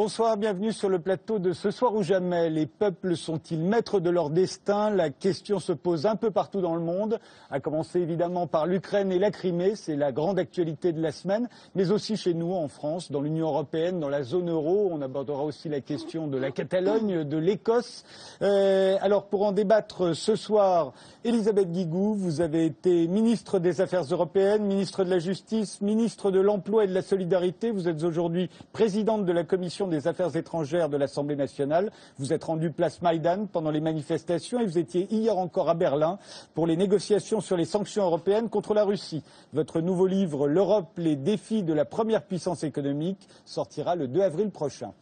bonsoir, bienvenue sur le plateau de Ce soir ou jamais. Les peuples sont-ils maîtres de leur destin? La question se pose un peu partout dans le monde, à commencer évidemment par l'Ukraine et la Crimée, c'est la grande actualité de la semaine, mais aussi chez nous en France, dans l'Union européenne, dans la zone euro. On abordera aussi la question de la Catalogne, de l'Écosse. Alors pour en débattre ce soir, Elisabeth Guigou, vous avez été ministre des Affaires européennes, ministre de la Justice, ministre de l'Emploi et de la Solidarité. Vous êtes aujourd'hui présidente de la Commission des Affaires étrangères de l'Assemblée nationale. Vous êtes rendue place Maïdan pendant les manifestations et vous étiez hier encore à Berlin pour les négociations sur les sanctions européennes contre la Russie. Votre nouveau livre, L'Europe, les défis de la première puissance économique, sortira le 2 avril prochain.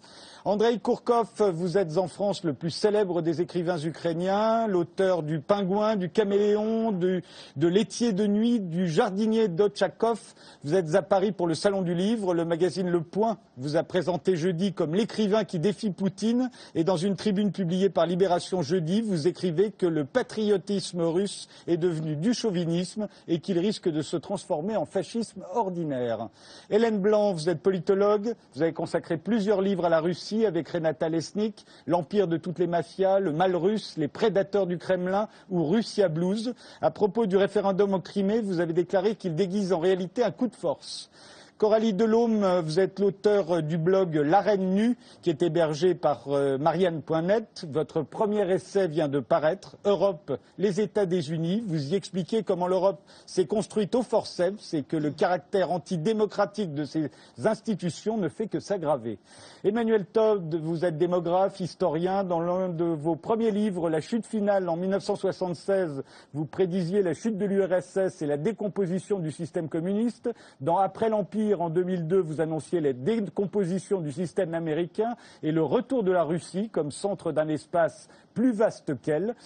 Andreï Kourkov, vous êtes en France le plus célèbre des écrivains ukrainiens, l'auteur du Pingouin, du Caméléon, de L'étier de nuit, du Jardinier d'Otchakov. Vous êtes à Paris pour le Salon du Livre. Le magazine Le Point vous a présenté jeudi comme l'écrivain qui défie Poutine. Et dans une tribune publiée par Libération jeudi, vous écrivez que le patriotisme russe est devenu du chauvinisme et qu'il risque de se transformer en fascisme ordinaire. Hélène Blanc, vous êtes politologue. Vous avez consacré plusieurs livres à la Russie avec Renata Lesnik, L'Empire de toutes les mafias, Le mal russe, Les prédateurs du Kremlin ou Russia Blues. À propos du référendum en Crimée, vous avez déclaré qu'il déguise en réalité un coup de force. Coralie Delhomme, vous êtes l'auteur du blog L'Arène nue, qui est hébergé par Marianne.net. Votre premier essai vient de paraître, Europe, les États désunis. Vous y expliquez comment l'Europe s'est construite au forceps et que le caractère antidémocratique de ces institutions ne fait que s'aggraver. Emmanuel Todd, vous êtes démographe, historien. Dans l'un de vos premiers livres, La chute finale, en 1976, vous prédisiez la chute de l'URSS et la décomposition du système communiste. Dans Après l'Empire, en 2002, vous annonciez la décomposition du système américain et le retour de la Russie comme centre d'un espace plus vaste qu'elle.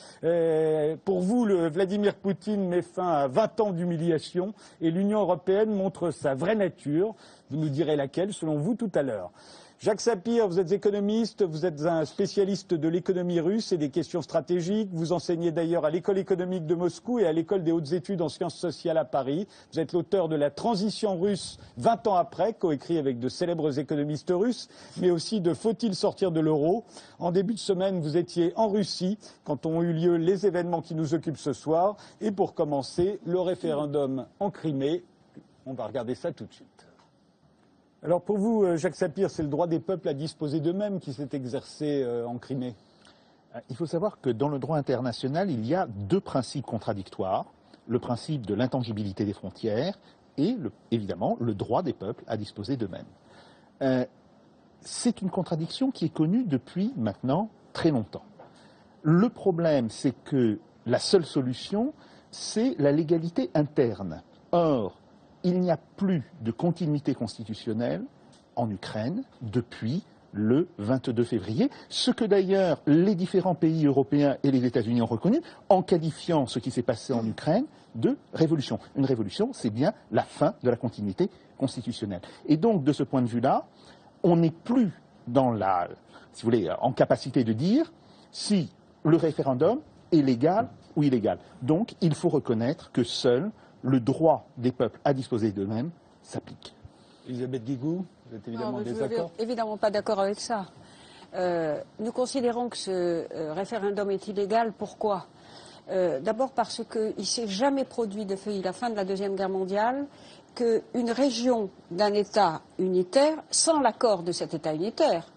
Pour vous, Vladimir Poutine met fin à 20 ans d'humiliation et l'Union européenne montre sa vraie nature. Vous nous direz laquelle, selon vous, tout à l'heure. Jacques Sapir, vous êtes économiste, vous êtes un spécialiste de l'économie russe et des questions stratégiques. Vous enseignez d'ailleurs à l'École économique de Moscou et à l'École des hautes études en sciences sociales à Paris. Vous êtes l'auteur de La transition russe 20 ans après, coécrit avec de célèbres économistes russes, mais aussi de Faut-il sortir de l'euro. En début de semaine, vous étiez en Russie quand ont eu lieu les événements qui nous occupent ce soir. Et pour commencer, le référendum en Crimée. On va regarder ça tout de suite. Alors pour vous, Jacques Sapir, c'est le droit des peuples à disposer d'eux-mêmes qui s'est exercé en Crimée. Il faut savoir que dans le droit international, il y a deux principes contradictoires. Le principe de l'intangibilité des frontières et, évidemment, le droit des peuples à disposer d'eux-mêmes. C'est une contradiction qui est connue depuis maintenant très longtemps. Le problème, c'est que la seule solution, c'est la légalité interne. Or, il n'y a plus de continuité constitutionnelle en Ukraine depuis le 22 février, ce que d'ailleurs les différents pays européens et les États-Unis ont reconnu en qualifiant ce qui s'est passé en Ukraine de révolution. Une révolution, c'est bien la fin de la continuité constitutionnelle. Et donc, de ce point de vue-là, on n'est plus dans si vous voulez, en capacité de dire si le référendum est légal ou illégal. Donc, il faut reconnaître que seul le droit des peuples à disposer d'eux-mêmes s'applique. Elisabeth Guigou, vous êtes évidemment en désaccord? Je ne suis évidemment pas d'accord avec ça. Nous considérons que ce référendum est illégal. Pourquoi? D'abord parce qu'il ne s'est jamais produit depuis la fin de la Deuxième Guerre mondiale qu'une région d'un État unitaire, sans l'accord de cet État unitaire,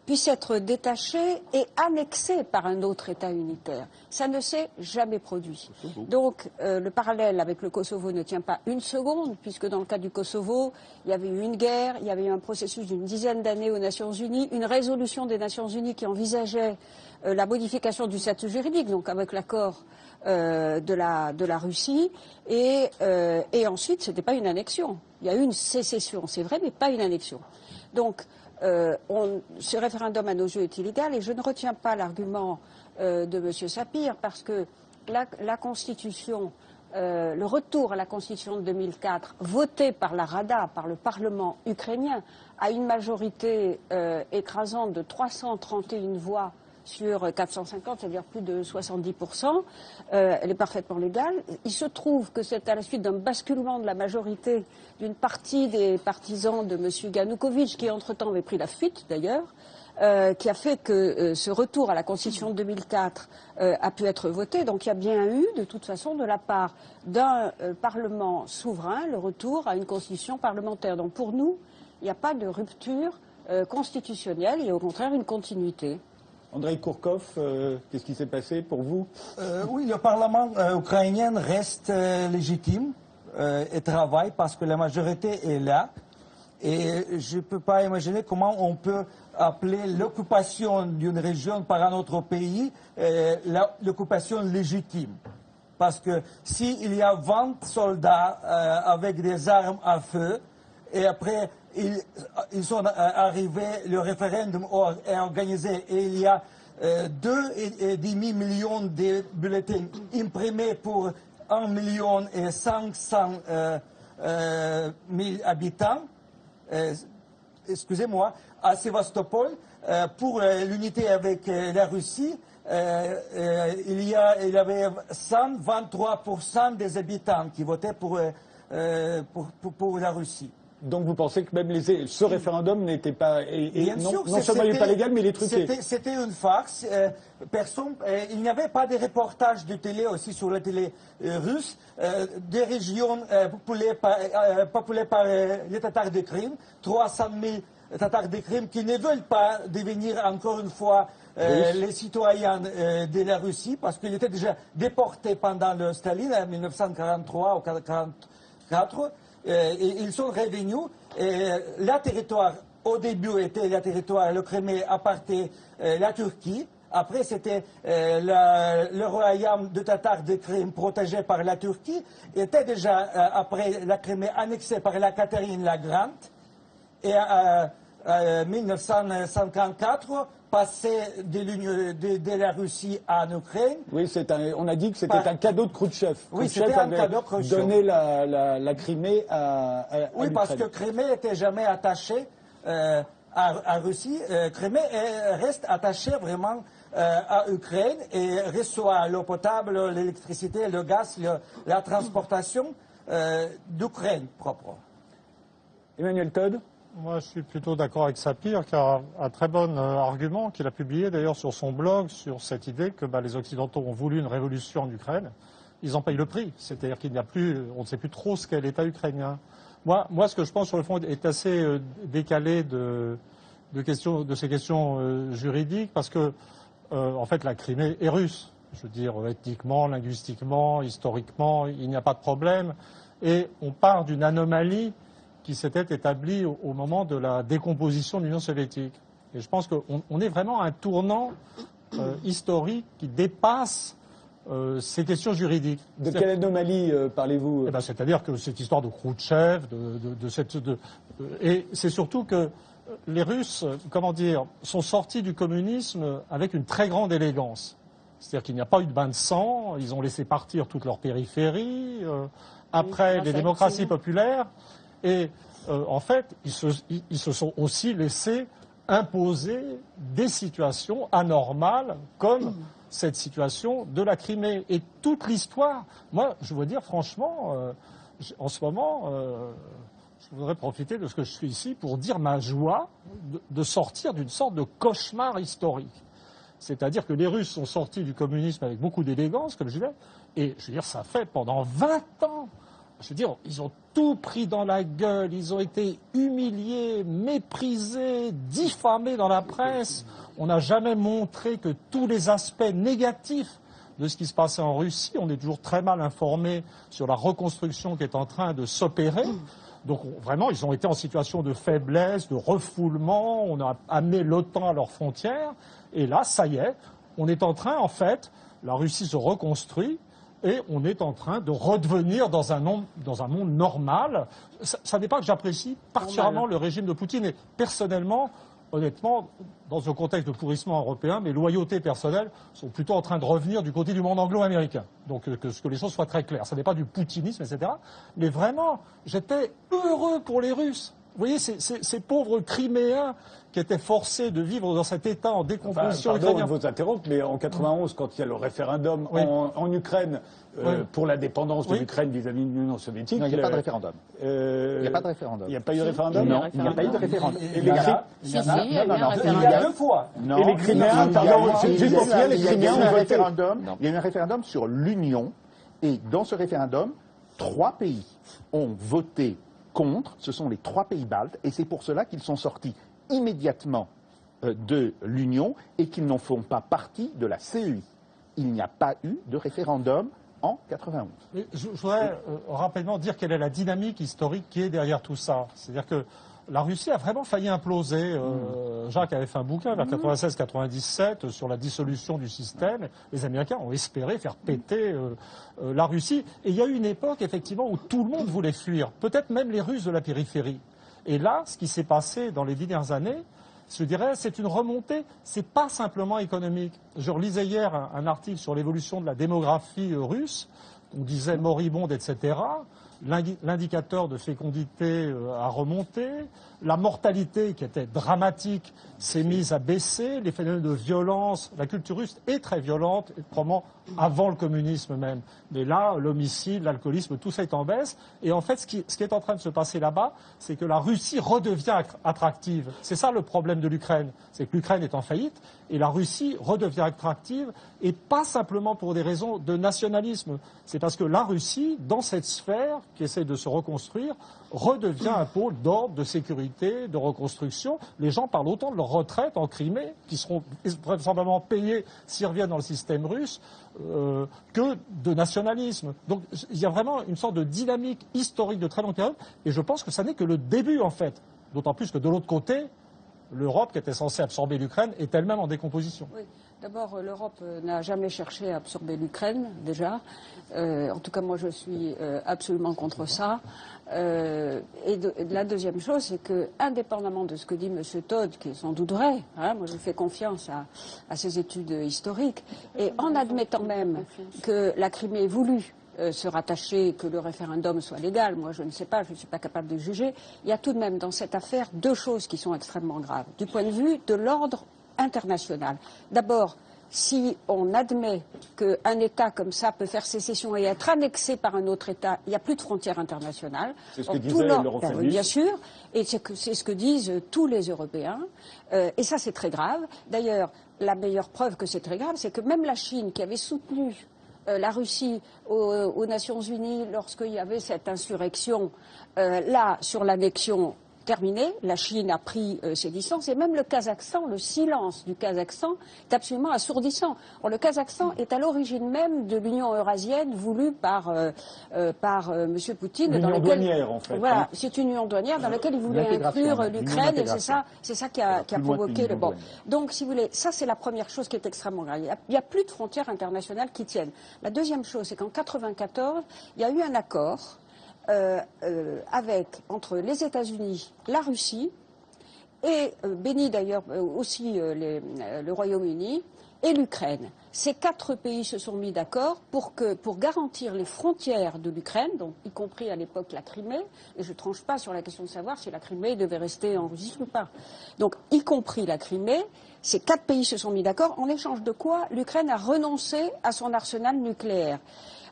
puisse être détachée et annexée par un autre État unitaire. Ça ne s'est jamais produit. Donc le parallèle avec le Kosovo ne tient pas une seconde, puisque dans le cas du Kosovo, il y avait eu une guerre, il y avait eu un processus d'une dizaine d'années aux Nations Unies, une résolution des Nations Unies qui envisageait la modification du statut juridique, donc avec l'accord de la Russie, et ensuite, ce n'était pas une annexion. Il y a eu une sécession, c'est vrai, mais pas une annexion. Donc, ce référendum à nos yeux est illégal et je ne retiens pas l'argument de M. Sapir parce que la Constitution, le retour à la Constitution de 2004, voté par la Rada, par le Parlement ukrainien, à une majorité écrasante de 331 voix sur 450, c'est-à-dire plus de 70%. Elle est parfaitement légale. Il se trouve que c'est à la suite d'un basculement de la majorité d'une partie des partisans de M. Yanukovych, qui entre-temps avait pris la fuite d'ailleurs, qui a fait que ce retour à la Constitution de 2004 a pu être voté. Donc il y a bien eu, de toute façon, de la part d'un Parlement souverain, le retour à une Constitution parlementaire. Donc pour nous, il n'y a pas de rupture constitutionnelle, il y a au contraire une continuité. Andrei Kourkov, qu'est-ce qui s'est passé pour vous? Oui, le Parlement ukrainien reste légitime et travaille parce que la majorité est là. Et je ne peux pas imaginer comment on peut appeler l'occupation d'une région par un autre pays l'occupation légitime. Parce que s'il y a 20 soldats avec des armes à feu, et après ils sont arrivés, le référendum est organisé, et il y a 2,5 millions de bulletins imprimés pour 1,5 million habitants, excusez-moi, à Sébastopol, pour l'unité avec la Russie, il y avait 123% des habitants qui votaient pour la Russie. Donc vous pensez que même ce référendum n'était pas, non seulement il n'est pas légal, mais il est truqué. C'était une farce. Il n'y avait pas de reportages de télé aussi sur la télé russe, des régions populées par les Tatars de Crim, 300 000 Tatars de Crim qui ne veulent pas devenir encore une fois les citoyens de la Russie, parce qu'ils étaient déjà déportés pendant le Staline en 1943 ou 1944. Ils sont revenus. Le territoire, au début, était le territoire, le Crimée appartenait à la Turquie. Après, c'était le royaume de Tatars de Crim protégé par la Turquie. Était déjà, après la Crimée, annexée par la Catherine la Grande. Et en 1954, passé de la Russie en Ukraine. Oui, on a dit que c'était un cadeau de Khrouchtchev. Oui, c'était un cadeau de Khrouchtchev. Donné la Crimée à oui, parce que Crimée n'était jamais attachée à Russie. Crimée reste attachée vraiment à Ukraine et reçoit l'eau potable, l'électricité, le gaz, la transportation d'Ukraine propre. Emmanuel Todd. Moi, je suis plutôt d'accord avec Sapir, qui a un très bon argument qu'il a publié d'ailleurs sur son blog, sur cette idée que les Occidentaux ont voulu une révolution en Ukraine. Ils en payent le prix. C'est-à-dire qu'il n'y a plus, on ne sait plus trop ce qu'est l'État ukrainien. Moi, ce que je pense sur le fond est assez décalé de ces questions juridiques, parce que, en fait, la Crimée est russe. Je veux dire, ethniquement, linguistiquement, historiquement, il n'y a pas de problème. Et on part d'une anomalie qui s'était établi au moment de la décomposition de l'Union soviétique. Et je pense qu'on est vraiment à un tournant historique qui dépasse ces questions juridiques. De quelle anomalie parlez-vous? C'est-à-dire que cette histoire de Khrouchtchev, et c'est surtout que les Russes, sont sortis du communisme avec une très grande élégance. C'est-à-dire qu'il n'y a pas eu de bain de sang, ils ont laissé partir toute leur périphérie, après les démocraties populaires. Et en fait, ils se sont aussi laissés imposer des situations anormales comme cette situation de la Crimée. Et toute l'histoire, moi, je veux dire franchement, en ce moment, je voudrais profiter de ce que je suis ici pour dire ma joie de sortir d'une sorte de cauchemar historique. C'est-à-dire que les Russes sont sortis du communisme avec beaucoup d'élégance, comme je disais, et je veux dire, ça fait pendant 20 ans. Je veux dire, ils ont tout pris dans la gueule, ils ont été humiliés, méprisés, diffamés dans la presse. On n'a jamais montré que tous les aspects négatifs de ce qui se passait en Russie. On est toujours très mal informés sur la reconstruction qui est en train de s'opérer. Donc vraiment, ils ont été en situation de faiblesse, de refoulement. On a amené l'OTAN à leurs frontières. Et là, ça y est, on est en train, en fait, la Russie se reconstruit. Et on est en train de redevenir dans un monde normal. Ça n'est pas que j'apprécie particulièrement le régime de Poutine. Et personnellement, honnêtement, dans un contexte de pourrissement européen, mes loyautés personnelles sont plutôt en train de revenir du côté du monde anglo-américain. Donc que les choses soient très claires. Ça n'est pas du poutinisme, etc. Mais vraiment, j'étais heureux pour les Russes. voyez, ces pauvres Criméens qui étaient forcés de vivre dans cet État en décomposition Pardon ukrainienne. de vous interrompre, mais en 91, quand il y a le référendum Oui. en Ukraine pour la dépendance de Oui. l'Ukraine vis-à-vis de l'Union soviétique... Non, il n'y a pas de référendum. Il n'y a pas de référendum. Il n'y a pas eu de référendum? Non, il n'y a pas eu de référendum. Et les Criméens... Si, si, il y a eu un Il y a référendum. 2 fois. Non, Et les Criméens, pardon, juste pour finir, les Criméens ont voté. Il y a eu un référendum sur l'Union, et dans ce référendum, 3 pays ont voté contre, ce sont les 3 pays baltes, et c'est pour cela qu'ils sont sortis immédiatement de l'Union et qu'ils n'en font pas partie de la CEI. Il n'y a pas eu de référendum en 91. Mais je voudrais rapidement dire quelle est la dynamique historique qui est derrière tout ça. C'est-à-dire que la Russie a vraiment failli imploser. Jacques avait fait un bouquin vers 96-97 sur la dissolution du système. Les Américains ont espéré faire péter la Russie. Et il y a eu une époque, effectivement, où tout le monde voulait fuir. Peut-être même les Russes de la périphérie. Et là, ce qui s'est passé dans les 10 dernières années, je dirais, c'est une remontée. C'est pas simplement économique. Je relisais hier un article sur l'évolution de la démographie russe. On disait moribonde, etc. L'indicateur de fécondité a remonté. La mortalité, qui était dramatique, s'est mise à baisser. Les phénomènes de violence, la culture russe est très violente, probablement avant le communisme même. Mais là, l'homicide, l'alcoolisme, tout ça est en baisse. Et en fait, ce qui est en train de se passer là-bas, c'est que la Russie redevient attractive. C'est ça le problème de l'Ukraine. C'est que l'Ukraine est en faillite et la Russie redevient attractive, et pas simplement pour des raisons de nationalisme. C'est parce que la Russie, dans cette sphère qui essaie de se reconstruire, redevient un pôle d'ordre, de sécurité, de reconstruction. Les gens parlent autant de leur retraite en Crimée, qui seront vraisemblablement payés s'ils reviennent dans le système russe, que de nationalisme. Donc il y a vraiment une sorte de dynamique historique de très longue période, et je pense que ça n'est que le début, en fait. D'autant plus que de l'autre côté, l'Europe, qui était censée absorber l'Ukraine, est elle-même en décomposition. Oui. D'abord, l'Europe n'a jamais cherché à absorber l'Ukraine, déjà. En tout cas, moi, je suis absolument contre ça. Et la deuxième chose, c'est que, indépendamment de ce que dit M. Todd, qui est sans doute vrai, hein, moi je fais confiance à ses études historiques, et en admettant même que la Crimée voulue se rattacher, que le référendum soit légal, moi je ne sais pas, je ne suis pas capable de juger, il y a tout de même dans cette affaire 2 choses qui sont extrêmement graves, du point de vue de l'ordre international. D'abord, si on admet qu'un État comme ça peut faire sécession et être annexé par un autre État, il n'y a plus de frontières internationales. C'est ce que disait l'Europhobie. Oui, bien sûr, et c'est ce que disent tous les Européens, et ça c'est très grave. D'ailleurs, la meilleure preuve que c'est très grave, c'est que même la Chine, qui avait soutenu la Russie aux Nations Unies lorsqu'il y avait cette insurrection, là, sur l'annexion terminée, la Chine a pris ses distances, et même le Kazakhstan, le silence du Kazakhstan est absolument assourdissant. Or, le Kazakhstan est à l'origine même de l'Union eurasienne voulue par M. Poutine. L'union douanière, en fait. Voilà, c'est une union douanière dans laquelle il voulait inclure l'Ukraine, et c'est ça qui a provoqué le bon. Donc, si vous voulez, ça c'est la première chose qui est extrêmement grave. Il n'y a plus de frontières internationales qui tiennent. La deuxième chose, c'est qu'en 1994, il y a eu un accord entre les États-Unis, la Russie, et béni d'ailleurs aussi le Royaume-Uni, et l'Ukraine. Ces 4 pays se sont mis d'accord pour garantir les frontières de l'Ukraine, donc y compris à l'époque la Crimée, et je ne tranche pas sur la question de savoir si la Crimée devait rester en Russie ou pas. Donc, y compris la Crimée, ces 4 pays se sont mis d'accord, en échange de quoi l'Ukraine a renoncé à son arsenal nucléaire.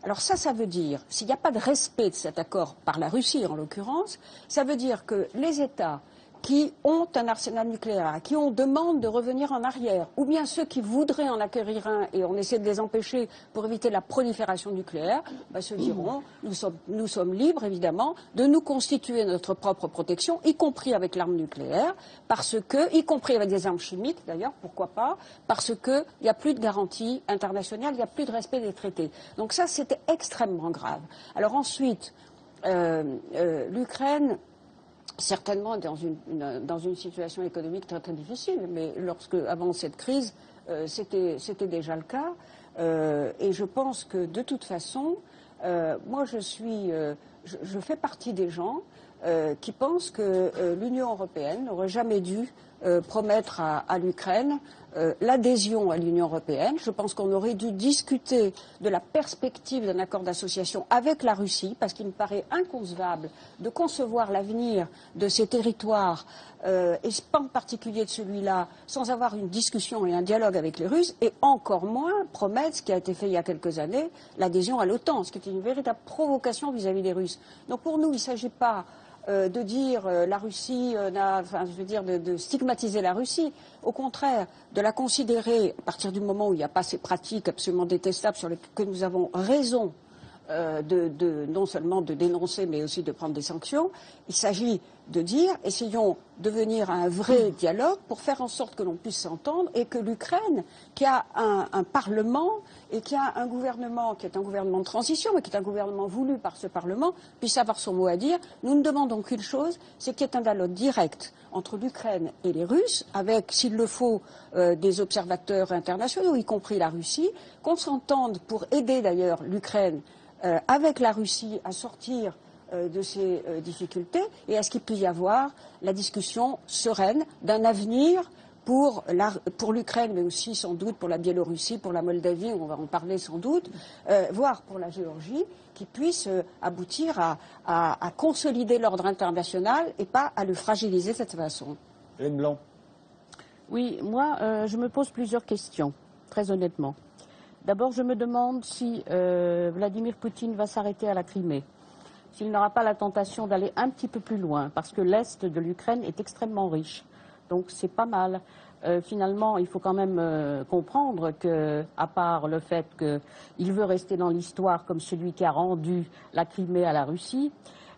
Alors ça veut dire, s'il n'y a pas de respect de cet accord, par la Russie en l'occurrence, ça veut dire que les États qui ont un arsenal nucléaire, à qui on demande de revenir en arrière, ou bien ceux qui voudraient en acquérir un et on essaie de les empêcher pour éviter la prolifération nucléaire, se diront, nous sommes libres évidemment de nous constituer notre propre protection, y compris avec l'arme nucléaire, y compris avec des armes chimiques d'ailleurs, pourquoi pas, parce qu'il n'y a plus de garantie internationale, il n'y a plus de respect des traités. Donc ça, c'était extrêmement grave. Alors ensuite, l'Ukraine, certainement dans une situation économique très très difficile, mais avant cette crise, c'était déjà le cas. Et je pense que de toute façon, moi je fais partie des gens qui pensent que l'Union européenne n'aurait jamais dû promettre à l'Ukraine l'adhésion à l'Union européenne. Je pense qu'on aurait dû discuter de la perspective d'un accord d'association avec la Russie, parce qu'il me paraît inconcevable de concevoir l'avenir de ces territoires, et pas en particulier de celui-là, sans avoir une discussion et un dialogue avec les Russes, et encore moins promettre, ce qui a été fait il y a quelques années, l'adhésion à l'OTAN, ce qui est une véritable provocation vis-à-vis des Russes. Donc pour nous, il ne s'agit pas de dire la Russie de stigmatiser la Russie. Au contraire, de la considérer, à partir du moment où il n'y a pas ces pratiques absolument détestables sur lesquelles nous avons raison non seulement de dénoncer, mais aussi de prendre des sanctions. Il s'agit de dire, essayons de venir à un vrai dialogue pour faire en sorte que l'on puisse s'entendre et que l'Ukraine, qui a un Parlement et qui a un gouvernement qui est un gouvernement de transition, mais qui est un gouvernement voulu par ce Parlement, puisse avoir son mot à dire. Nous ne demandons qu'une chose, c'est qu'il y ait un dialogue direct entre l'Ukraine et les Russes, avec, s'il le faut, des observateurs internationaux, y compris la Russie, qu'on s'entende pour aider d'ailleurs l'Ukraine avec la Russie à sortir de ces difficultés et à ce qu'il puisse y avoir la discussion sereine d'un avenir pour l'Ukraine, mais aussi sans doute pour la Biélorussie, pour la Moldavie, on va en parler sans doute, voire pour la Géorgie, qui puisse aboutir à consolider l'ordre international et pas à le fragiliser de cette façon. Hélène Blanc. Oui, moi, je me pose plusieurs questions, très honnêtement. D'abord, je me demande si Vladimir Poutine va s'arrêter à la Crimée, s'il n'aura pas la tentation d'aller un petit peu plus loin, parce que l'Est de l'Ukraine est extrêmement riche. Donc c'est pas mal. Finalement, il faut quand même comprendre que, à part le fait qu'il veut rester dans l'histoire comme celui qui a rendu la Crimée à la Russie,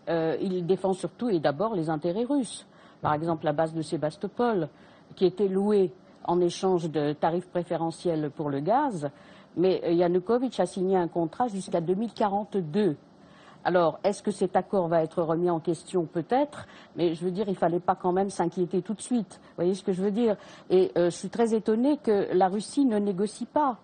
il défend surtout et d'abord les intérêts russes. Par exemple, la base de Sébastopol, qui était louée en échange de tarifs préférentiels pour le gaz, mais Yanukovych a signé un contrat jusqu'à 2042. Alors, est-ce que cet accord va être remis en question? Peut-être, mais je veux dire, il ne fallait pas quand même s'inquiéter tout de suite. Vous voyez ce que je veux dire? Et je suis très étonnée que la Russie ne négocie pas.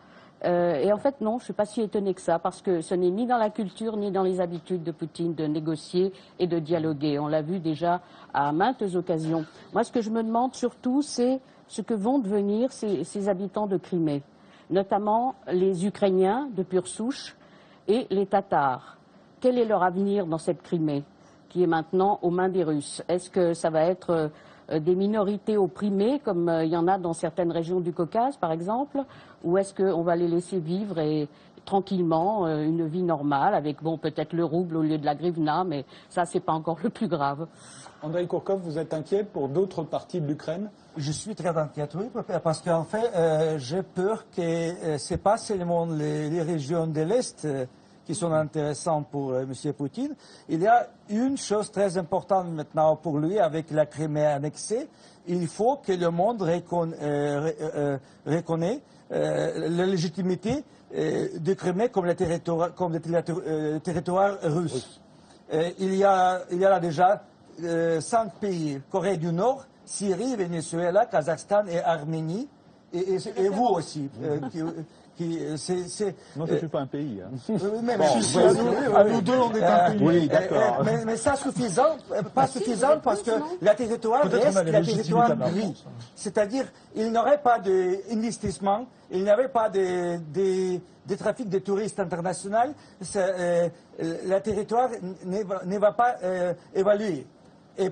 Et en fait, non, je ne suis pas si étonnée que ça, parce que ce n'est ni dans la culture, ni dans les habitudes de Poutine de négocier et de dialoguer. On l'a vu déjà à maintes occasions. Moi, ce que je me demande surtout, c'est ce que vont devenir ces habitants de Crimée, notamment les Ukrainiens de pure souche et les Tatars. Quel est leur avenir dans cette Crimée, qui est maintenant aux mains des Russes? Est-ce que ça va être des minorités opprimées, comme il y en a dans certaines régions du Caucase, par exemple, ou est-ce qu'on va les laisser vivre tranquillement une vie normale, avec peut-être le rouble au lieu de la grivna, mais ça, c'est pas encore le plus grave. Andrei Kourkov, vous êtes inquiet pour d'autres parties de l'Ukraine? Je suis très inquiet, oui, parce qu'en fait, j'ai peur que ce n'est pas seulement les régions de l'Est qui sont intéressantes pour M. Poutine. Il y a une chose très importante maintenant pour lui avec la Crimée annexée. Il faut que le monde reconnaisse la légitimité de Crimée comme le territoire russe. Il y a là déjà 5 pays, Corée du Nord, Syrie, Venezuela, Kazakhstan et Arménie, et vous aussi. Non, je ne suis pas un pays. Hein. À nous deux, on est un pays. Oui, d'accord. Mais ça suffisant, pas suffisant parce que le territoire reste le territoire gris. C'est-à-dire, il n'y aurait pas d'investissement, il n'y aurait pas de trafic de touristes internationaux, le territoire ne va pas évaluer. Et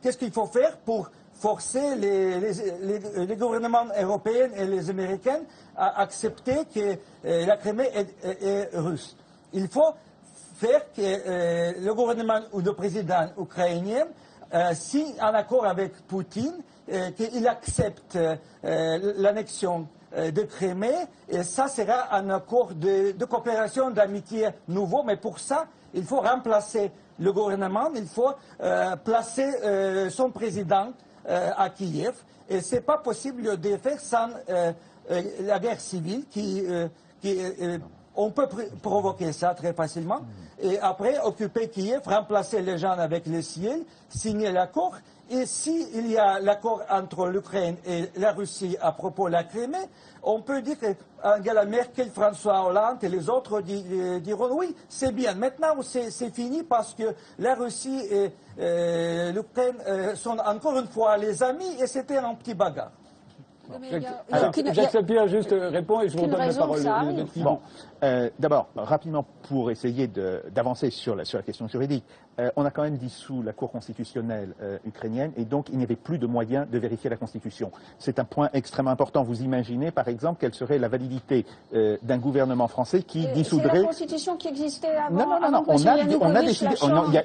qu'est-ce qu'il faut faire pour forcer les gouvernements européens et les Américains à accepter que la Crimée est russe? Il faut faire que le gouvernement ou le président ukrainien signe un accord avec Poutine, qu'il accepte l'annexion de Crimée, et ça sera un accord de coopération, d'amitié nouveau, mais pour ça, il faut remplacer le gouvernement, il faut placer son président à Kiev, et ce n'est pas possible de faire sans la guerre civile on peut provoquer ça très facilement, et après occuper Kiev, remplacer les gens avec le ciel, signer l'accord, Et s'il y a l'accord entre l'Ukraine et la Russie à propos de la Crimée, on peut dire que Angela Merkel, François Hollande et les autres diront oui, c'est bien. Maintenant, c'est fini parce que la Russie et l'Ukraine sont encore une fois les amis et c'était un petit bagarre. Jacques Sapir juste répond et je vous redonne la parole. Bon, d'abord, rapidement, pour essayer d'avancer sur la question juridique, on a quand même dissous la Cour constitutionnelle ukrainienne et donc il n'y avait plus de moyens de vérifier la Constitution. C'est un point extrêmement important. Vous imaginez, par exemple, quelle serait la validité d'un gouvernement français qui dissoudrait... C'est la Constitution qui existait avant. Non, on a décidé...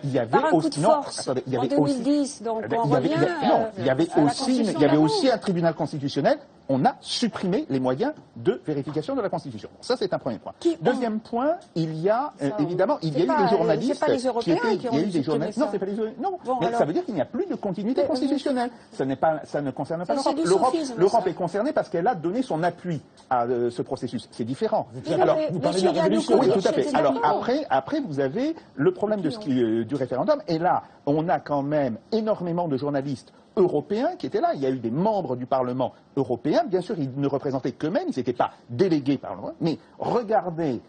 Il y avait aussi... Non, attendez, il y en avait 2010, donc on revient il y avait aussi un tribunal constitutionnel. On a supprimé les moyens de vérification de la Constitution. Ça, c'est un premier point. Deuxième point, il y a évidemment, il y a eu des journalistes... C'est pas les Européens qui ont supprimé ça. Non, c'est pas les Européens. Non, bon, mais alors, ça veut dire qu'il n'y a plus de continuité constitutionnelle. Ça ne concerne pas l'Europe. L'Europe est concernée parce qu'elle a donné son appui à ce processus. C'est différent. Alors, vous parlez de la révolution. Oui, tout à fait. Alors après, vous avez le problème du référendum. Et là, on a quand même énormément de journalistes européens qui étaient là. Il y a eu des membres du Parlement européen. Bien sûr, ils ne représentaient qu'eux-mêmes. Ils n'étaient pas délégués par l'Europe. Mais regardez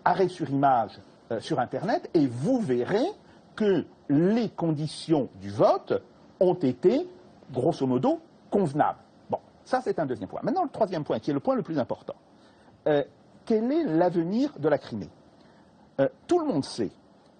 arrêt sur image sur Internet et vous verrez que les conditions du vote ont été, grosso modo, convenables. Bon, ça c'est un deuxième point. Maintenant, le troisième point, qui est le point le plus important. Quel est l'avenir de la Crimée? Tout le monde sait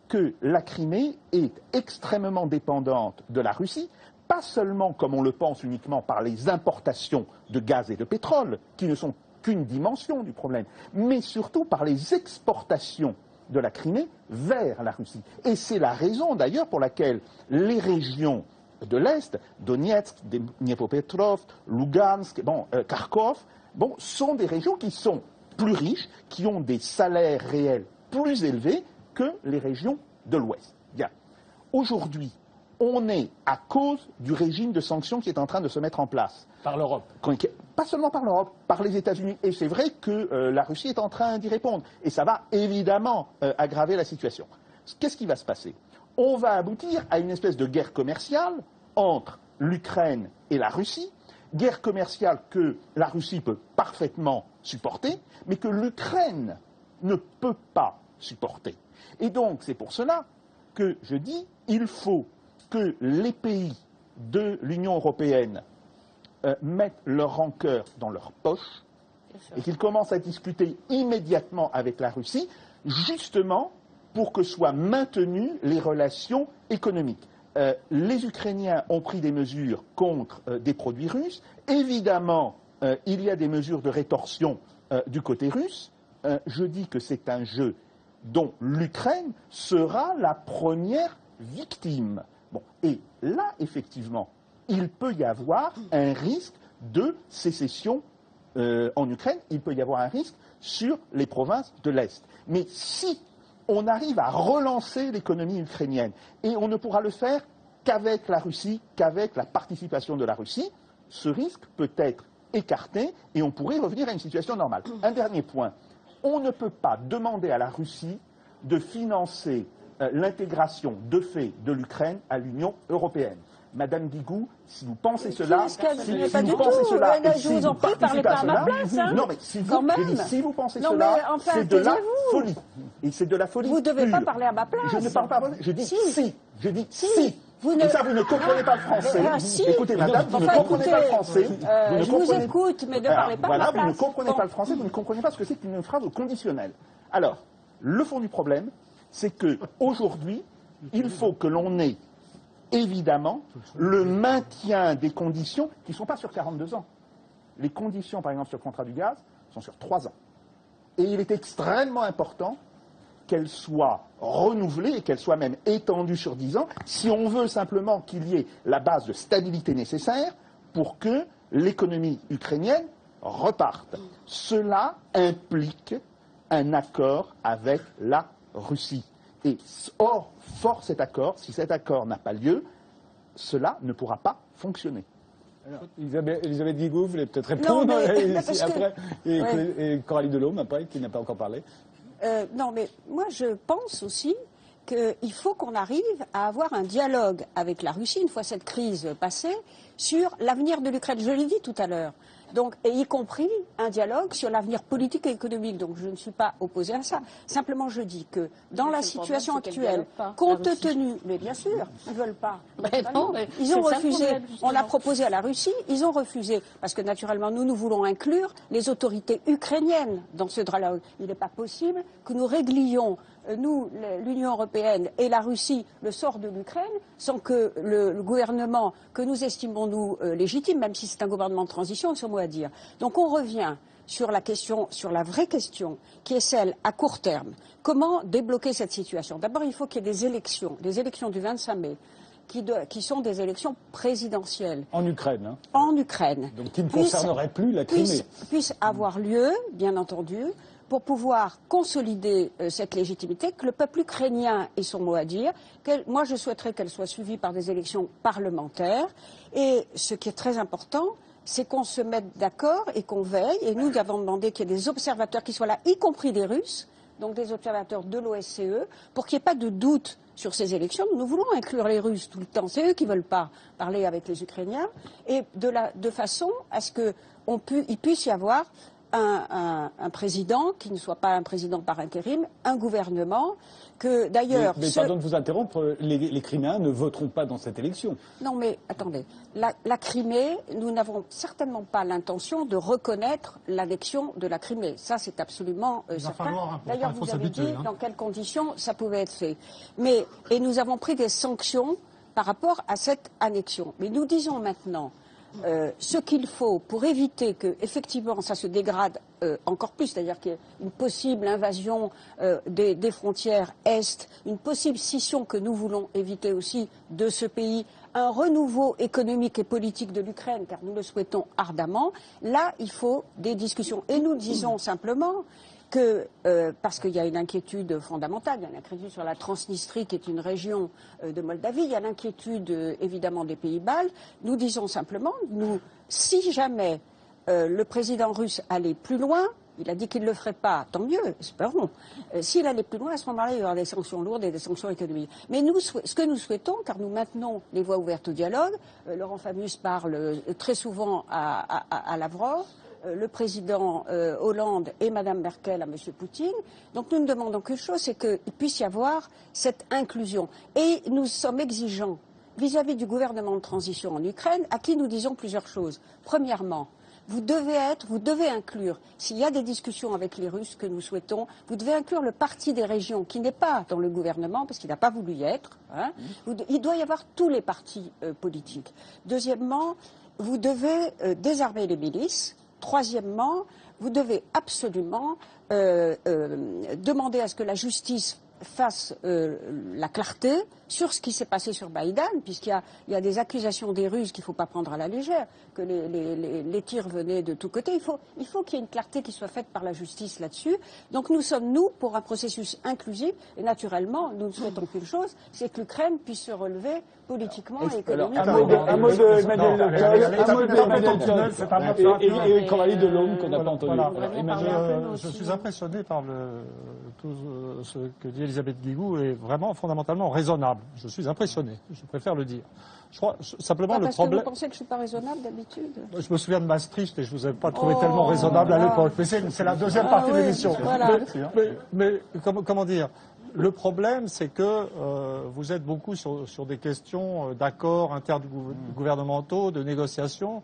que la Crimée est extrêmement dépendante de la Russie, pas seulement, comme on le pense, uniquement par les importations de gaz et de pétrole, qui ne sont qu'une dimension du problème, mais surtout par les exportations de la Crimée vers la Russie. Et c'est la raison d'ailleurs pour laquelle les régions de l'Est, Donetsk, Dniepropetrovsk, Lugansk, Kharkov, sont des régions qui sont plus riches, qui ont des salaires réels plus élevés que les régions de l'Ouest. Bien. Aujourd'hui, on est à cause du régime de sanctions qui est en train de se mettre en place. Par l'Europe. Pas seulement par l'Europe, par les États-Unis. Et c'est vrai que la Russie est en train d'y répondre. Et ça va évidemment aggraver la situation. Qu'est-ce qui va se passer? On va aboutir à une espèce de guerre commerciale entre l'Ukraine et la Russie. Guerre commerciale que la Russie peut parfaitement supporter, mais que l'Ukraine ne peut pas supporter. Et donc, c'est pour cela que je dis, il faut que les pays de l'Union européenne mettent leur rancœur dans leur poche et qu'ils commencent à discuter immédiatement avec la Russie, justement pour que soient maintenues les relations économiques. Les Ukrainiens ont pris des mesures contre des produits russes. Évidemment, il y a des mesures de rétorsion du côté russe. Je dis que c'est un jeu dont l'Ukraine sera la première victime. Bon, et là, effectivement, il peut y avoir un risque de sécession en Ukraine, il peut y avoir un risque sur les provinces de l'Est. Mais si on arrive à relancer l'économie ukrainienne, et on ne pourra le faire qu'avec la Russie, qu'avec la participation de la Russie, ce risque peut être écarté et on pourrait revenir à une situation normale. Un dernier point, on ne peut pas demander à la Russie de financer l'intégration de fait de l'Ukraine à l'Union européenne. Madame Guigou, si vous pensez cela, je vous en prie, parlez pas à ma place. Non, mais si vous pensez cela, c'est de la folie. Et c'est de la folie. Vous ne devez pas parler à ma place. Je ne parle pas. Je dis si. Je dis si. Et ça, vous ne comprenez pas le français. Écoutez, madame, vous ne comprenez pas le français. Je vous écoute, mais ne parlez pas à ma place. Vous ne comprenez pas le français, vous ne comprenez pas ce que c'est qu'une phrase au conditionnel. Alors, le fond du problème, c'est qu'aujourd'hui, il faut que l'on ait évidemment le maintien des conditions qui ne sont pas sur 42 ans. Les conditions, par exemple, sur le contrat du gaz, sont sur 3 ans. Et il est extrêmement important qu'elles soient renouvelées et qu'elles soient même étendues sur 10 ans, si on veut simplement qu'il y ait la base de stabilité nécessaire pour que l'économie ukrainienne reparte. Cela implique un accord avec la Russie. Et fort cet accord, si cet accord n'a pas lieu, cela ne pourra pas fonctionner. Alors, Elisabeth Guigou, vous voulez peut-être répondre après, et Coralie Delhomme, après, qui n'a pas encore parlé. Non, mais moi je pense aussi qu'il faut qu'on arrive à avoir un dialogue avec la Russie, une fois cette crise passée, sur l'avenir de l'Ukraine. Je l'ai dit tout à l'heure. Donc, et y compris un dialogue sur l'avenir politique et économique. Donc, je ne suis pas opposée à ça. Simplement, je dis que dans la situation actuelle, compte tenu, mais bien sûr, ils ne veulent pas. Ils ont refusé. On l'a proposé à la Russie, ils ont refusé. Parce que naturellement, nous voulons inclure les autorités ukrainiennes dans ce dialogue. Il n'est pas possible que nous réglions, nous, l'Union européenne et la Russie, le sort de l'Ukraine, sans que le gouvernement que nous estimons, nous, légitime, même si c'est un gouvernement de transition, ce mot à dire. Donc on revient sur la question, sur la vraie question, qui est celle à court terme. Comment débloquer cette situation? D'abord, il faut qu'il y ait des élections du 25 mai, qui sont des élections présidentielles. En Ukraine. Hein. En Ukraine. Donc qui ne concerneraient plus la Crimée. Puissent avoir lieu, bien entendu, pour pouvoir consolider cette légitimité, que le peuple ukrainien ait son mot à dire. Moi, je souhaiterais qu'elle soit suivie par des élections parlementaires. Et ce qui est très important, c'est qu'on se mette d'accord et qu'on veille. Et nous avons demandé qu'il y ait des observateurs qui soient là, y compris des Russes, donc des observateurs de l'OSCE, pour qu'il n'y ait pas de doute sur ces élections. Nous voulons inclure les Russes tout le temps. C'est eux qui ne veulent pas parler avec les Ukrainiens. Et de façon à ce qu'il puisse y avoir un président qui ne soit pas un président par intérim, un gouvernement que d'ailleurs... Mais pardon de vous interrompre, les Criméens ne voteront pas dans cette élection. Non mais attendez, la Crimée, nous n'avons certainement pas l'intention de reconnaître l'annexion de la Crimée. Ça c'est absolument certain. D'ailleurs vous avez dit dans quelles conditions ça pouvait être fait. Et nous avons pris des sanctions par rapport à cette annexion. Mais nous disons maintenant... ce qu'il faut pour éviter que, effectivement, ça se dégrade encore plus, c'est-à-dire qu'il y ait une possible invasion des frontières Est, une possible scission que nous voulons éviter aussi de ce pays, un renouveau économique et politique de l'Ukraine, car nous le souhaitons ardemment, là, il faut des discussions. Et nous disons simplement que, parce qu'il y a une inquiétude fondamentale, il y a une inquiétude sur la Transnistrie qui est une région de Moldavie, il y a l'inquiétude évidemment des pays baltes, nous disons simplement, si jamais le président russe allait plus loin, il a dit qu'il ne le ferait pas, tant mieux, espérons. S'il allait plus loin, à ce moment-là, il y aura des sanctions lourdes et des sanctions économiques. Mais nous, ce que nous souhaitons, car nous maintenons les voies ouvertes au dialogue, Laurent Fabius parle très souvent à Lavrov, le président Hollande et Mme Merkel à M. Poutine. Donc nous ne demandons qu'une chose, c'est qu'il puisse y avoir cette inclusion. Et nous sommes exigeants vis-à-vis du gouvernement de transition en Ukraine, à qui nous disons plusieurs choses. Premièrement, vous devez inclure, s'il y a des discussions avec les Russes que nous souhaitons, vous devez inclure le parti des régions qui n'est pas dans le gouvernement, parce qu'il n'a pas voulu y être. Hein. Il doit y avoir tous les partis politiques. Deuxièmement, vous devez désarmer les milices. Troisièmement, vous devez absolument demander à ce que la justice fasse la clarté sur ce qui s'est passé sur Maïdan, puisqu'il y a des accusations des Russes qu'il ne faut pas prendre à la légère, que les tirs venaient de tous côtés. Il faut qu'il y ait une clarté qui soit faite par la justice là-dessus. Donc nous sommes, pour un processus inclusif, et naturellement, nous ne souhaitons qu'une chose, c'est que l'Ukraine puisse se relever politiquement et économiquement. Un mot de Emmanuel Lecoq, et Coralie Delhomme qu'on n'a pas entendu. Je suis impressionné par tout ce que dit Elisabeth Guigou est vraiment fondamentalement raisonnable. Je suis impressionné, je préfère le dire. Je crois simplement le problème. Que vous pensez que je ne suis pas raisonnable d'habitude? Je me souviens de Maastricht et je ne vous avais pas trouvé tellement raisonnable à l'époque. Mais c'est la deuxième partie de l'émission. Voilà. Mais comment dire? Le problème, c'est que vous êtes beaucoup sur des questions d'accords intergouvernementaux, de négociations,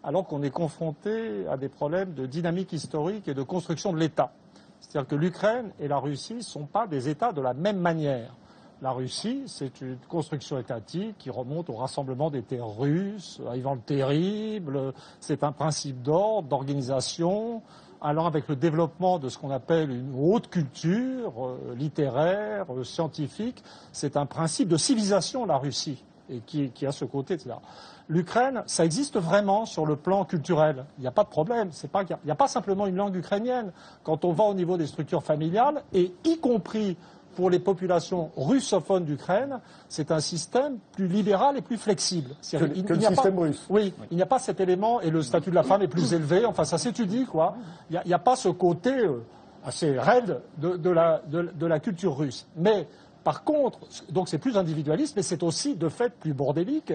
alors qu'on est confronté à des problèmes de dynamique historique et de construction de l'État. C'est-à-dire que l'Ukraine et la Russie ne sont pas des États de la même manière. La Russie, c'est une construction étatique qui remonte au rassemblement des terres russes, à Ivan le Terrible. C'est un principe d'ordre, d'organisation, allant avec le développement de ce qu'on appelle une haute culture littéraire, scientifique. C'est un principe de civilisation, la Russie, et qui a ce côté, etc. L'Ukraine, ça existe vraiment sur le plan culturel. Il n'y a pas de problème. Il n'y a pas simplement une langue ukrainienne. Quand on va au niveau des structures familiales, et y compris pour les populations russophones d'Ukraine, c'est un système plus libéral et plus flexible. Que le système russe. Oui, il n'y a pas cet élément, et le statut de la femme est plus élevé, enfin ça s'étudie, quoi. Il n'y a pas ce côté assez raide de la culture russe. Mais Par contre, donc c'est plus individualiste, mais c'est aussi de fait plus bordélique.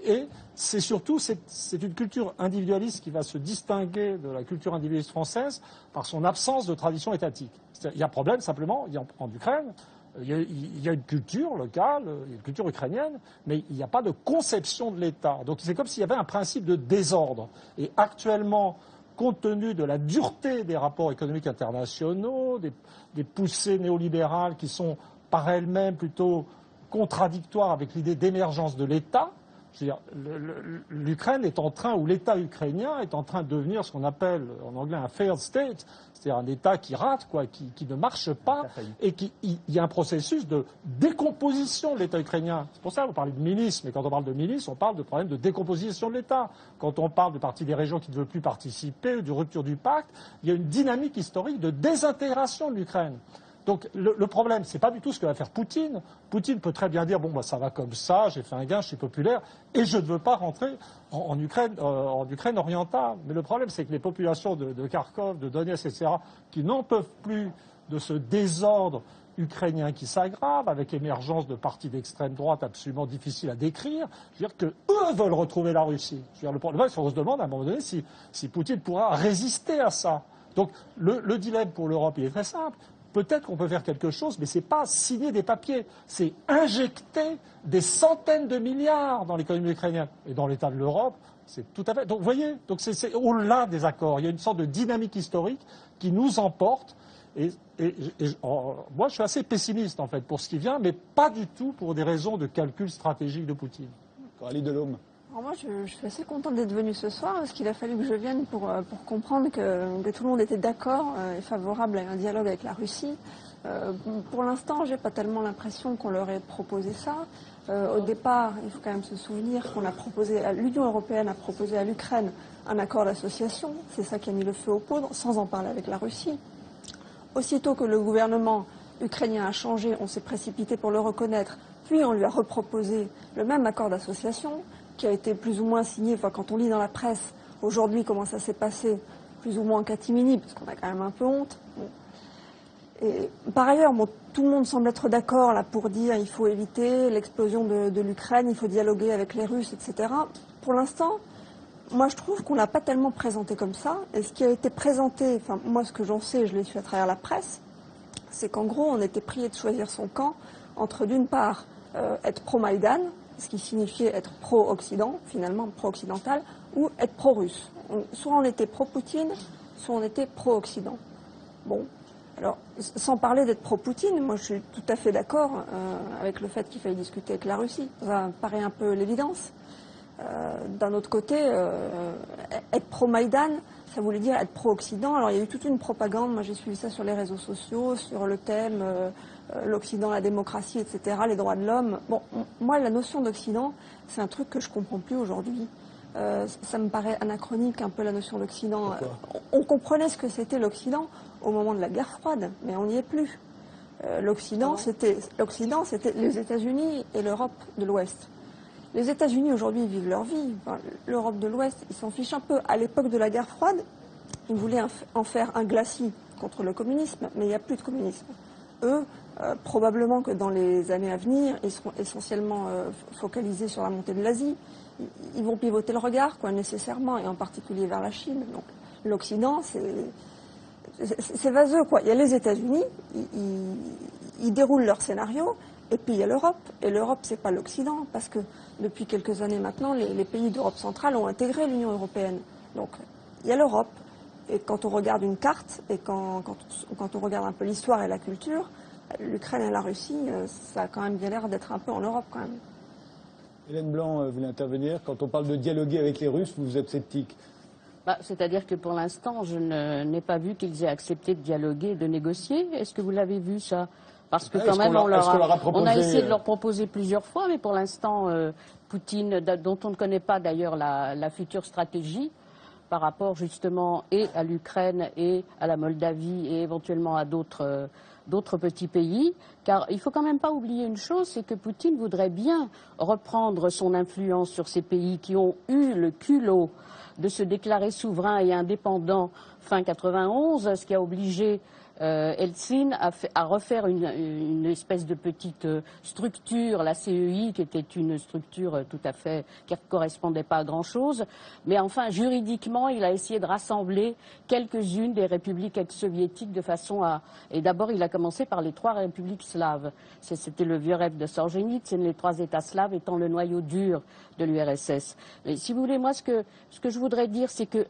Et c'est surtout, c'est une culture individualiste qui va se distinguer de la culture individualiste française par son absence de tradition étatique. Il y a un problème simplement, en Ukraine, il y a une culture locale, une culture ukrainienne, mais il n'y a pas de conception de l'État. Donc c'est comme s'il y avait un principe de désordre. Et actuellement, compte tenu de la dureté des rapports économiques internationaux, des poussées néolibérales qui sont par elles-mêmes plutôt contradictoires avec l'idée d'émergence de l'État, je veux dire, l'Ukraine est en train, ou l'État ukrainien est en train de devenir ce qu'on appelle en anglais un failed state, c'est-à-dire un État qui rate, quoi, qui ne marche pas, et il y a un processus de décomposition de l'État ukrainien. C'est pour ça qu'on parle de milice, mais quand on parle de milice, on parle de problème de décomposition de l'État. Quand on parle de partie des régions qui ne veulent plus participer, ou de rupture du pacte, il y a une dynamique historique de désintégration de l'Ukraine. Donc le problème, c'est pas du tout ce que va faire Poutine. Poutine peut très bien dire bon bah ça va comme ça, j'ai fait un gain, je suis populaire et je ne veux pas rentrer en Ukraine orientale. Mais le problème, c'est que les populations de Kharkov, de Donetsk, etc., qui n'en peuvent plus de ce désordre ukrainien qui s'aggrave, avec l'émergence de partis d'extrême droite absolument difficiles à décrire, je veux dire qu'eux veulent retrouver la Russie. Je veux dire, le problème, c'est qu'on se demande à un moment donné si Poutine pourra résister à ça. Donc le dilemme pour l'Europe, il est très simple. Peut-être qu'on peut faire quelque chose, mais ce n'est pas signer des papiers, c'est injecter des centaines de milliards dans l'économie ukrainienne. Et dans l'état de l'Europe, c'est tout à fait... Donc vous voyez, c'est au-delà des accords. Il y a une sorte de dynamique historique qui nous emporte. Moi, je suis assez pessimiste, en fait, pour ce qui vient, mais pas du tout pour des raisons de calcul stratégique de Poutine. Coralie Delhomme. Alors moi, je suis assez contente d'être venue ce soir parce qu'il a fallu que je vienne pour comprendre que tout le monde était d'accord et favorable à un dialogue avec la Russie. Pour l'instant, j'ai pas tellement l'impression qu'on leur ait proposé ça. Au départ, il faut quand même se souvenir qu'on a proposé, l'Union européenne a proposé à l'Ukraine un accord d'association. C'est ça qui a mis le feu aux poudres, sans en parler avec la Russie. Aussitôt que le gouvernement ukrainien a changé, on s'est précipité pour le reconnaître, puis on lui a reproposé le même accord d'association, qui a été plus ou moins signé, enfin, quand on lit dans la presse aujourd'hui comment ça s'est passé, plus ou moins en catimini, parce qu'on a quand même un peu honte. Bon. Et par ailleurs, tout le monde semble être d'accord là pour dire il faut éviter l'explosion de l'Ukraine, il faut dialoguer avec les Russes, etc. Pour l'instant, moi je trouve qu'on l'a pas tellement présenté comme ça. Et ce qui a été présenté, enfin moi ce que j'en sais, je l'ai su à travers la presse, c'est qu'en gros on était prié de choisir son camp entre d'une part être pro-Maïdan, ce qui signifiait être pro-Occident, finalement pro-occidental, ou être pro-russe. Soit on était pro-Poutine, soit on était pro-Occident. Bon, alors, sans parler d'être pro-Poutine, moi je suis tout à fait d'accord avec le fait qu'il faille discuter avec la Russie. Ça me paraît un peu l'évidence. D'un autre côté, être pro-Maïdan, ça voulait dire être pro-Occident. Alors il y a eu toute une propagande, moi j'ai suivi ça sur les réseaux sociaux, sur le thème l'Occident, la démocratie, etc., les droits de l'homme. Bon, moi la notion d'Occident, c'est un truc que je comprends plus aujourd'hui. Ça me paraît anachronique un peu la notion d'Occident. On comprenait ce que c'était l'Occident au moment de la guerre froide, mais on n'y est plus. L'Occident, c'était les États-Unis et l'Europe de l'Ouest. Les États-Unis aujourd'hui vivent leur vie. Enfin, l'Europe de l'Ouest, ils s'en fichent un peu. À l'époque de la guerre froide, ils voulaient en faire un glacis contre le communisme, mais il n'y a plus de communisme. Eux, probablement que dans les années à venir, ils seront essentiellement focalisés sur la montée de l'Asie. Ils vont pivoter le regard, quoi, nécessairement, et en particulier vers la Chine. Donc, l'Occident, c'est vaseux, quoi. Il y a les États-Unis, ils déroulent leur scénario, et puis il y a l'Europe. Et l'Europe, c'est pas l'Occident, parce que depuis quelques années maintenant, les pays d'Europe centrale ont intégré l'Union européenne. Donc, il y a l'Europe. Et quand on regarde une carte, et quand on regarde un peu l'histoire et la culture, l'Ukraine et la Russie, ça a quand même bien l'air d'être un peu en Europe, quand même. Hélène Blanc voulait intervenir. Quand on parle de dialoguer avec les Russes, vous êtes sceptique. C'est-à-dire que pour l'instant, je n'ai pas vu qu'ils aient accepté de dialoguer, de négocier. Est-ce que vous l'avez vu, ça? Parce que quand même, on a essayé de leur proposer plusieurs fois, mais pour l'instant, Poutine, dont on ne connaît pas d'ailleurs la future stratégie, par rapport justement et à l'Ukraine et à la Moldavie et éventuellement à d'autres petits pays. Car il ne faut quand même pas oublier une chose, c'est que Poutine voudrait bien reprendre son influence sur ces pays qui ont eu le culot de se déclarer souverains et indépendants fin 91, ce qui a obligé Eltsine à refaire une espèce de petite structure, la CEI, qui était une structure tout à fait qui ne correspondait pas à grand-chose. Mais enfin, juridiquement, il a essayé de rassembler quelques-unes des républiques ex-soviétiques de façon à... Et d'abord, il a commencé par les 3 républiques slaves. C'était le vieux rêve de Solzhenitsyn, les 3 États slaves étant le noyau dur de l'URSS. Mais si vous voulez, moi, ce que je voudrais dire, c'est que,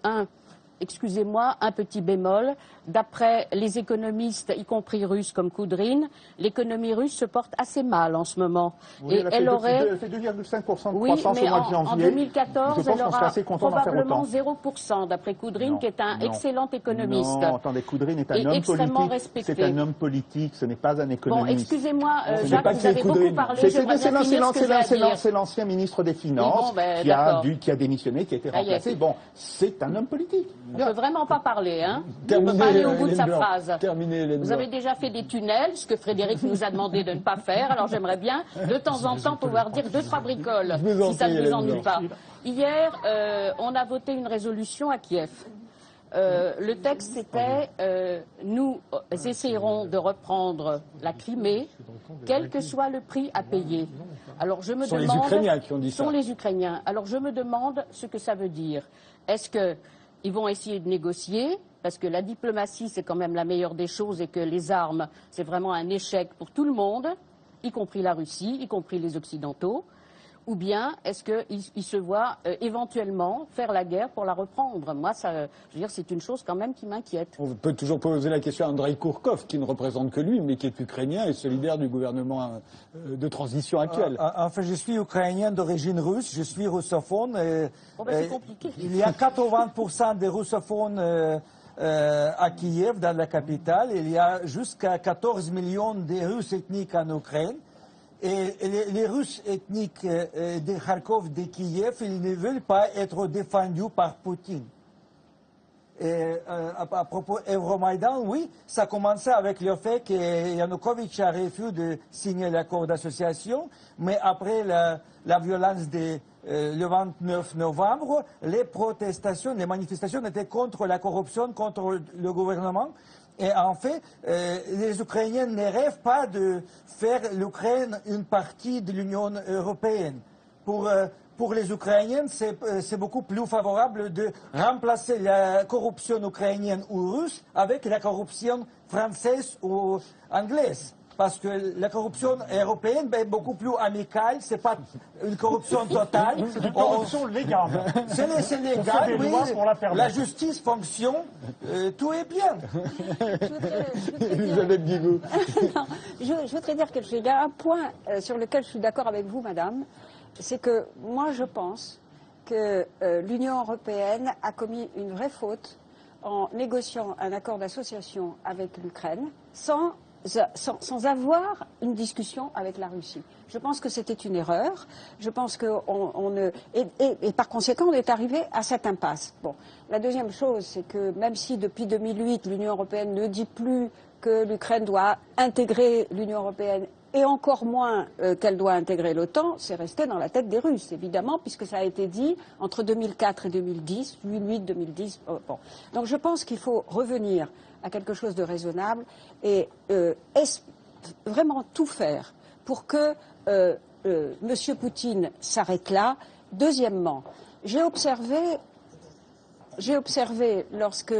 excusez-moi, un petit bémol. D'après les économistes, y compris russes comme Koudrine, l'économie russe se porte assez mal en ce moment. Oui, et elle aurait... Elle fait 2,5% de Oui, croissance mais au mois de janvier. en 2014, elle aura probablement autant. 0%, d'après Koudrine, qui est un excellent économiste. Non, attendez, Koudrine est un et homme extrêmement politique. respecté. C'est un homme politique, ce n'est pas un économiste. Bon, excusez-moi, Ce Jacques, n'est pas vous avez beaucoup Koudrine. parlé. J'aimerais bien finir ce que j'ai à dire. C'est l'ancien ministre des Finances Oui, bon, ben, qui a démissionné, qui a été remplacé. Bon, c'est un homme politique. On ne peut vraiment pas parler, hein. On ne Terminez, peut pas aller au bout de Hélène sa Blanc. phrase. Terminez, Hélène Vous Blanc. avez déjà fait des tunnels, ce que Frédéric nous a demandé de ne pas faire. Alors j'aimerais bien, de temps en temps, pouvoir dire 2-3 bricoles, Je vous en si ça prie, ne vous Hélène ennuie Blanc. pas. Hier, on a voté une résolution à Kiev. Le texte c'était nous essayerons de reprendre la Crimée, quel que soit le prix à payer. Alors je me Ce sont demande, les Ukrainiens qui ont dit ce sont ça. les Ukrainiens. Alors je me demande ce que ça veut dire. Est-ce qu'ils vont essayer de négocier? Parce que la diplomatie, c'est quand même la meilleure des choses et que les armes, c'est vraiment un échec pour tout le monde, y compris la Russie, y compris les Occidentaux. Ou bien est-ce qu'ils se voient éventuellement faire la guerre pour la reprendre? Moi, ça, je veux dire, c'est une chose quand même qui m'inquiète. On peut toujours poser la question à Andrei Kourkov, qui ne représente que lui, mais qui est ukrainien et solidaire du gouvernement de transition actuel. Enfin, je suis ukrainien d'origine russe, je suis russophone. Bon, ben, c'est compliqué. Il y a 80% des russophones à Kiev, dans la capitale. Il y a jusqu'à 14 millions de Russes ethniques en Ukraine. Et les Russes ethniques de Kharkov, de Kiev, ils ne veulent pas être défendus par Poutine. Et, à propos Euromaïdan, oui, ça a commencé avec le fait que Yanukovych a refusé de signer l'accord d'association, mais après la violence le 29 novembre, les protestations, les manifestations étaient contre la corruption, contre le gouvernement. Et en fait, les Ukrainiens ne rêvent pas de faire l'Ukraine une partie de l'Union européenne. Pour les Ukrainiens, c'est beaucoup plus favorable de remplacer la corruption ukrainienne ou russe avec la corruption française ou anglaise. Parce que la corruption européenne est beaucoup plus amicale, c'est pas une corruption totale. C'est une corruption légale. C'est légal, oui. La justice fonctionne, tout est bien. Elisabeth Guigou. Non, je voudrais dire qu'il y a un point sur lequel je suis d'accord avec vous, madame, c'est que moi je pense que l'Union européenne a commis une vraie faute en négociant un accord d'association avec l'Ukraine sans avoir une discussion avec la Russie. Je pense que c'était une erreur. Je pense que et par conséquent, on est arrivé à cette impasse. Bon. La deuxième chose, c'est que même si depuis 2008, l'Union européenne ne dit plus que l'Ukraine doit intégrer l'Union européenne et encore moins qu'elle doit intégrer l'OTAN, c'est resté dans la tête des Russes, évidemment, puisque ça a été dit entre 2004 et 2010, 2008-2010. Bon. Donc je pense qu'il faut revenir à quelque chose de raisonnable et vraiment tout faire pour que M. Poutine s'arrête là. Deuxièmement, j'ai observé lorsque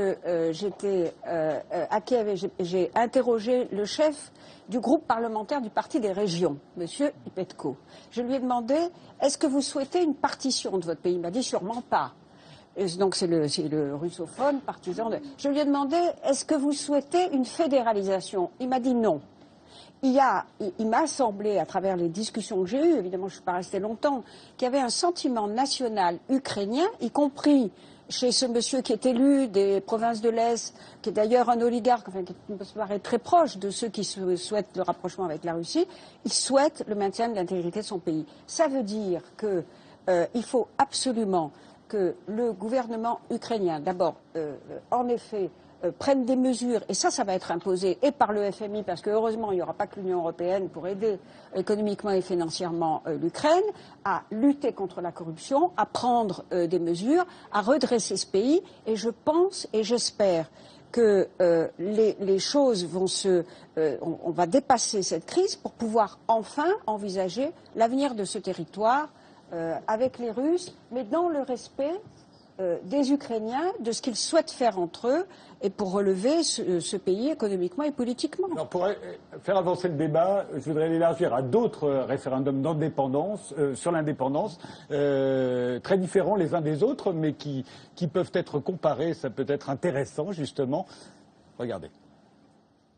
j'étais à Kiev et j'ai interrogé le chef du groupe parlementaire du Parti des régions, M. Ipetko. Je lui ai demandé, est-ce que vous souhaitez une partition de votre pays? Il m'a dit, sûrement pas. Et donc c'est le russophone, partisan de... Je lui ai demandé, est-ce que vous souhaitez une fédéralisation? Il m'a dit non. Il m'a semblé, à travers les discussions que j'ai eues, évidemment je ne suis pas restée longtemps, qu'il y avait un sentiment national ukrainien, y compris chez ce monsieur qui est élu des provinces de l'Est, qui est d'ailleurs un oligarque, enfin, qui me paraît très proche de ceux qui souhaitent le rapprochement avec la Russie, il souhaite le maintien de l'intégrité de son pays. Ça veut dire qu'il faut absolument que le gouvernement ukrainien, d'abord, en effet, prenne des mesures, et ça va être imposé, et par le FMI, parce que heureusement, il n'y aura pas que l'Union européenne pour aider économiquement et financièrement l'Ukraine, à lutter contre la corruption, à prendre des mesures, à redresser ce pays, et je pense et j'espère que les choses vont on va dépasser cette crise pour pouvoir enfin envisager l'avenir de ce territoire avec les Russes, mais dans le respect des Ukrainiens, de ce qu'ils souhaitent faire entre eux, et pour relever ce pays économiquement et politiquement. Alors pour faire avancer le débat, je voudrais l'élargir à d'autres référendums d'indépendance, sur l'indépendance, très différents les uns des autres, mais qui peuvent être comparés. Ça peut être intéressant, justement. Regardez.